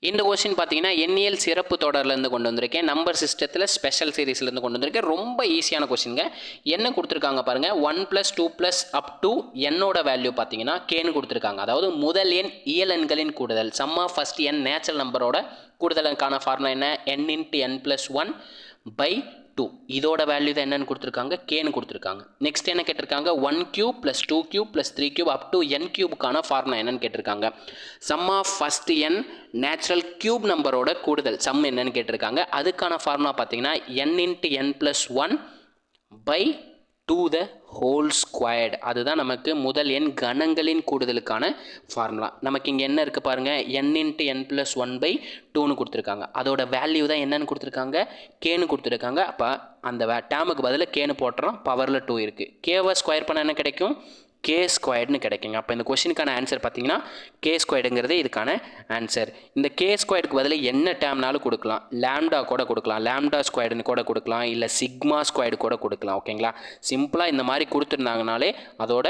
இந்த கொஸ்டின் பார்த்தீங்கன்னா எண்ணியல் சிறப்பு தொடர்லேருந்து கொண்டு வந்திருக்கேன். நம்பர் சிஸ்டத்தில் ஸ்பெஷல் சீரீஸ்லேருந்து கொண்டு வந்திருக்கேன். ரொம்ப ஈஸியான கொஸ்டின்ங்க. என்ன கொடுத்துருக்காங்க பாருங்கள், 1+2+ அப் டு என்னோட வேல்யூ பார்த்தீங்கன்னா கேன்னு கொடுத்துருக்காங்க. அதாவது முதல் எண் இயல் எண்களின் கூடுதல், சம் ஆஃப் ஃபஸ்ட் எண் நேச்சுரல் நம்பரோட கூடுதலுக்கான ஃபார்முலா என்ன, n × n+1/2. இதோட வேல்யூ தான் என்னன்னு கொடுத்துருக்காங்க, கேன்னு கொடுத்துருக்காங்க. நெக்ஸ்ட் என்ன கேட்டிருக்காங்க, 1³ + 2³ + 3³ அப் டு n³ ஃபார்முலா என்னன்னு கேட்டிருக்காங்க. Sum of first N natural cube நம்பரோட கூடுதல் சம் என்னன்னு கேட்டிருக்காங்க. அதுக்கான ஃபார்முலா பார்த்தீங்கன்னா n × n+1/2 அதுதான் நமக்கு முதல் எண் கணங்களின் கூடுதலுக்கான ஃபார்முலா. நமக்கு இங்கே என்ன இருக்குது பாருங்கள், n × n+1/2ன்னு கொடுத்துருக்காங்க. அதோட வேல்யூ தான் என்னன்னு கொடுத்துருக்காங்க, கேன்னு கொடுத்துருக்காங்க. அப்போ அந்த டேமுக்கு பதில் கேன்னு போட்டுறோம், பவரில் 2 இருக்குது. கேவை ஸ்கொயர் பண்ண என்ன கிடைக்கும், k² கிடைக்குங்க. அப்போ இந்த கொஸ்டினுக்கான ஆன்சர் பார்த்தீங்கன்னா k² இதுக்கான ஆன்சர். இந்த k² பதில் என்ன டேம்னாலும் கொடுக்கலாம், லாம்டா கூட கொடுக்கலாம், λ² கூட கொடுக்கலாம், இல்லை σ² கூட கொடுக்கலாம். ஓகேங்களா, சிம்பிளாக இந்த மாதிரி கொடுத்துருந்தாங்கனாலே அதோட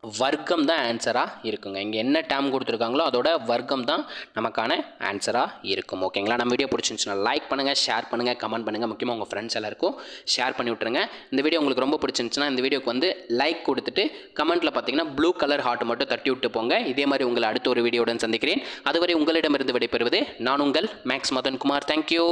வர்க்கம் தான் ஆன்சராக இருக்குங்க. இங்கே என்ன டேம் கொடுத்துருக்காங்களோ அதோட வர்க்கம் தான் நமக்கான ஆன்சராக இருக்கும். ஓகேங்களா, நம்ம வீடியோ பிடிச்சிருந்துச்சுன்னா லைக் பண்ணுங்கள், ஷேர் பண்ணுங்கள், கமெண்ட் பண்ணுங்கள். முக்கியமாக உங்கள் ஃப்ரெண்ட்ஸ் எல்லாருக்கும் ஷேர் பண்ணி விட்ருங்க. இந்த வீடியோ உங்களுக்கு ரொம்ப பிடிச்சிருந்துச்சுன்னா இந்த வீடியோக்கு லைக் கொடுத்துட்டு கமெண்ட்டில் பார்த்தீங்கன்னா ப்ளூ கலர் ஹார்ட் மட்டும் தட்டி விட்டு போங்க. இதே மாதிரி உங்களை அடுத்த ஒரு வீடியோவுடன் சந்திக்கிறேன். அதுவரை உங்களிடமிருந்து விடைபெறுவது நான் உங்கள் மேக்ஸ் மதன் குமார். தேங்க்யூ.